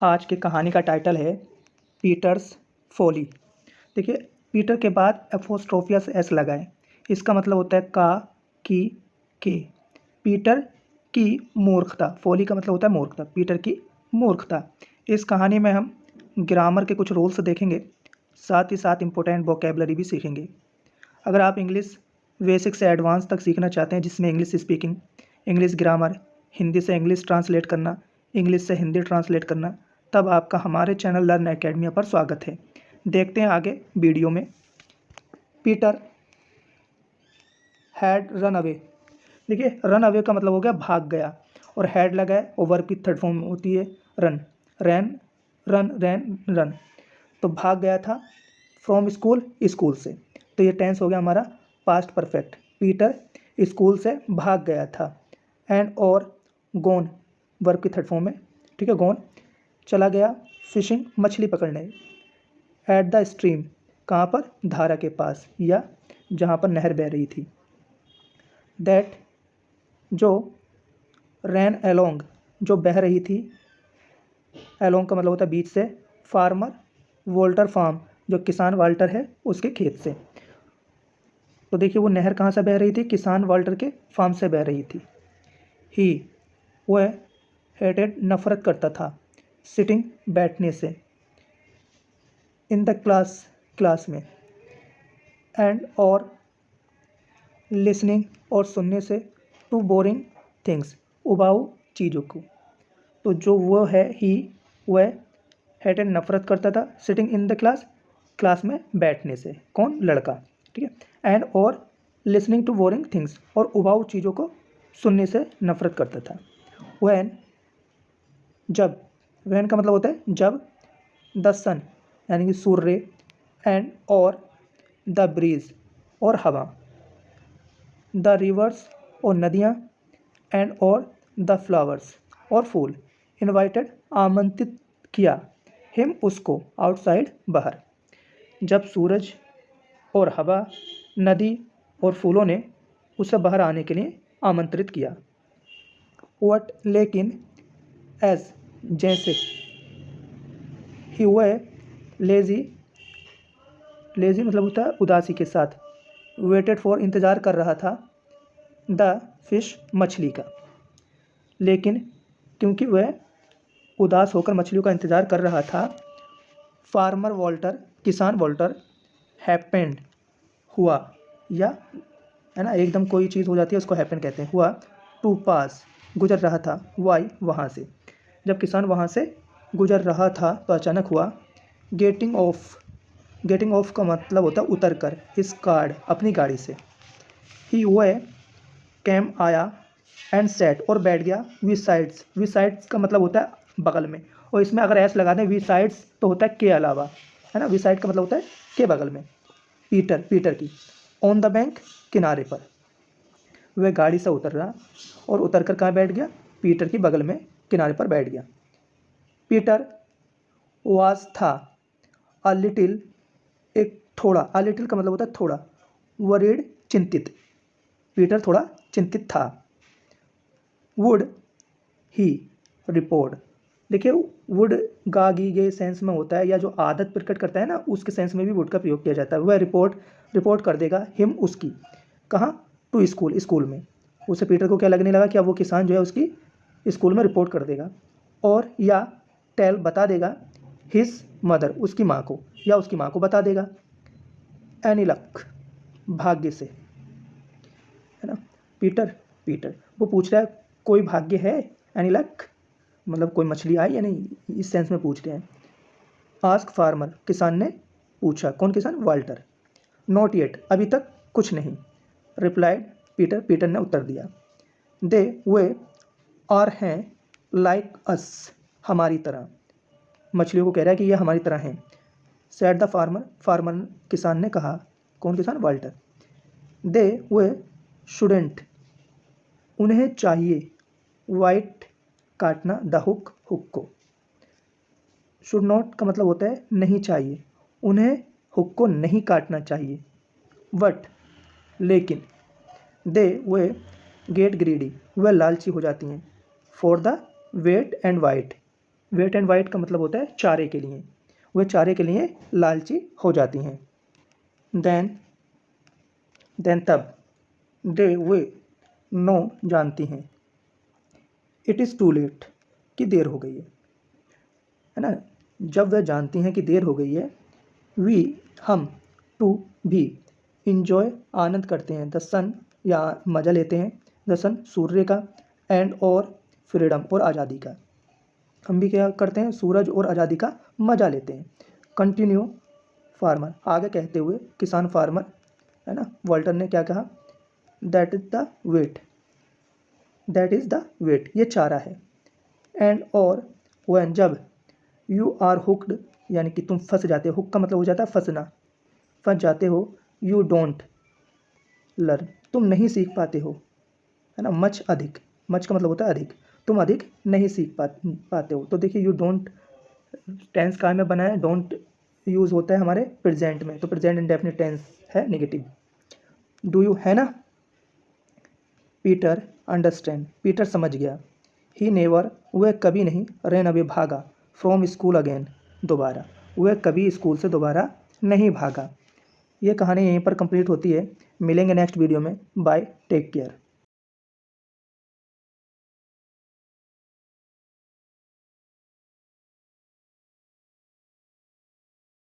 आज की कहानी का टाइटल है पीटर्स फोली। देखिए, पीटर के बाद एपोस्ट्रोफिया से एस लगा है। इसका मतलब होता है का, की, के। पीटर की मूर्खता, फोली का मतलब होता है मूर्खता, पीटर की मूर्खता। इस कहानी में हम ग्रामर के कुछ रूल्स देखेंगे, साथ ही साथ इम्पोर्टेंट वोकेबलरी भी सीखेंगे। अगर आप इंग्लिश बेसिक से एडवांस तक सीखना चाहते हैं, जिसमें English speaking, English grammar, Hindi से इंग्लिश ट्रांसलेट करना, इंग्लिश से हिंदी ट्रांसलेट करना, तब आपका हमारे चैनल लर्न एकेडमी पर स्वागत है। देखते हैं आगे वीडियो में। Peter had run away. देखिए, रन अवे का मतलब हो गया भाग गया, और हैड लगा है और वर्ब की थर्ड फॉर्म होती है रन। रैन, रन, रैन, रन। तो भाग गया था फ्रॉम स्कूल, स्कूल से। तो ये टेंस हो गया हमारा पास्ट परफेक्ट। पीटर स्कूल से भाग गया था। एंड और गोन वर्ब की थर्ड फॉर्म में, ठीक है, गोन चला गया फिशिंग मछली पकड़ने। एट द स्ट्रीम, कहाँ पर, धारा के पास या जहाँ पर नहर बह रही थी। दैट, जो, रैन अलोंग, जो बह रही थी। अलोंग का मतलब होता है बीच से। फार्मर वोल्टर फार्म, जो किसान वाल्टर है उसके खेत से। तो देखिए, वो नहर कहाँ से बह रही थी, किसान वाल्टर के फार्म से बह रही थी। ही, वह हेटेड नफरत करता था, सिटिंग बैठने से, इन द क्लास, क्लास में, एंड और लिसनिंग, और सुनने से, टू बोरिंग थिंग्स, उबाऊ चीज़ों को। तो जो वो है ही, वह हेटेड नफरत करता था, sitting in the class, class में बैठने से। कौन, लड़का, ठीक है। एंड और लिसनिंग टू बोरिंग थिंग्स, और उबाऊ चीज़ों को सुनने से नफरत करता था। वैन, जब, वैन का मतलब होता है जब, द सन यानी कि सूर्य, एंड और द ब्रीज, और हवा, द रिवर्स, और नदियाँ, एंड और द फ्लावर्स, और फूल, इनवाइटेड, आमंत्रित किया, हिम, उसको, आउटसाइड, बाहर। जब सूरज और हवा, नदी और फूलों ने उसे बाहर आने के लिए आमंत्रित किया। वट, लेकिन, एज, जैसे, ही, वह, लेजी, लेजी मतलब होता है उदासी के साथ, वेटेड फॉर, इंतज़ार कर रहा था, द फिश, मछली का। लेकिन क्योंकि वह उदास होकर मछलियों का इंतज़ार कर रहा था, फार्मर वॉल्टर, किसान वॉल्टर, हैपेंड, हुआ, या, है ना, एकदम कोई चीज़ हो जाती है उसको हैपन कहते हैं, हुआ, टू पास, गुजर रहा था, वाई, वहाँ से। जब किसान वहाँ से गुजर रहा था तो अचानक हुआ, गेटिंग ऑफ, गेटिंग ऑफ का मतलब होता है उतर कर, इस कार, अपनी गाड़ी से। ही, वह, कैम, आया, एंड सेट, और बैठ गया, वी साइड्स, वी साइड्स का मतलब होता है बगल में, और इसमें अगर एस लगा दें वी साइड्स तो होता है के अलावा, है ना। वी साइड का मतलब होता है के बगल में। पीटर, पीटर की, ऑन द बैंक, किनारे पर। वह गाड़ी से उतर रहा और उतर कर कहाँ बैठ गया, पीटर की बगल में, किनारे पर बैठ गया। पीटर वाज, था, अ लिटिल, एक थोड़ा, अ लिटिल का मतलब होता है थोड़ा, वरीड, चिंतित। पीटर थोड़ा चिंतित था। वुड ही रिपोर्ट, देखिए, वुड गा गी गे सेंस में होता है, या जो आदत प्रकट करता है ना, उसके सेंस में भी वुड का प्रयोग किया जाता है। वह रिपोर्ट, रिपोर्ट कर देगा, हिम, उसकी, कहाँ, टू स्कूल, स्कूल में। उसे, पीटर को क्या लगने लगा कि अब वो किसान जो है उसकी स्कूल में रिपोर्ट कर देगा। और या टेल, बता देगा, हिज मदर, उसकी माँ को, या उसकी माँ को बता देगा। एनी लक, भाग्य से, है ना। पीटर, पीटर वो पूछ रहा है कोई भाग्य है, एनी लक मतलब कोई मछली आई या नहीं, इस सेंस में पूछ रहे हैं। आस्क फार्मर, किसान ने पूछा, कौन किसान, वाल्टर। नॉट येट, अभी तक कुछ नहीं। रिप्लाइड पीटर, पीटर ने उत्तर दिया। दे, वे, आर, हैं, लाइक अस, हमारी तरह। मछलियों को कह रहा है कि ये हमारी तरह हैं। सेड द फार्मर, फार्मर, किसान ने कहा, कौन किसान, वाल्टर। दे, वे, शुडेंट, उन्हें चाहिए, वाइट, काटना, द हुक, हुक को। शुड नॉट का मतलब होता है नहीं चाहिए, उन्हें हुक को नहीं काटना चाहिए। बट, लेकिन, दे, वे, गेट ग्रीडी, वह लालची हो जाती हैं, for the bait and white, bait and white का मतलब होता है चारे के लिए, वे चारे के लिए लालची हो जाती हैं। देन तब, दे वे नो जानती हैं, इट इज़ टू लेट कि देर हो गई है ना। जब वह जानती हैं कि देर हो गई है, वी हम, टू भी, इंजॉय आनंद करते हैं, द सन या मज़ा लेते हैं, द सन सूर्य का, एंड और फ्रीडम और आज़ादी का। हम भी क्या करते हैं, सूरज और आज़ादी का मज़ा लेते हैं। कंटिन्यू फार्मर, आगे कहते हुए किसान फार्मर, है ना, वॉल्टर ने क्या कहा, that is the bait, that is the bait, ये चारा है। एंड और व्हेन जब, यू आर हुक्ड यानी कि तुम फंस जाते हो, हुक का मतलब हो जाता है फंसना, फंस जाते हो, यू डोंट लर्न तुम नहीं सीख पाते हो, है ना, मच अधिक, मच का मतलब होता है अधिक, तुम अधिक नहीं सीख पाते हो। तो देखिए यू डोंट टेंस काय में बना है, डोंट यूज़ होता है हमारे प्रेजेंट में, तो प्रेजेंट इंडेफिनिट टेंस है नेगेटिव। डू यू, है ना। पीटर अंडरस्टैंड, पीटर समझ गया। ही नेवर, वह कभी नहीं, रैन अवे भागा, फ्रॉम स्कूल अगेन दोबारा, वह कभी स्कूल से दोबारा नहीं भागा। ये कहानी यहीं पर कंप्लीट होती है। मिलेंगे नेक्स्ट वीडियो में। Bye, take care.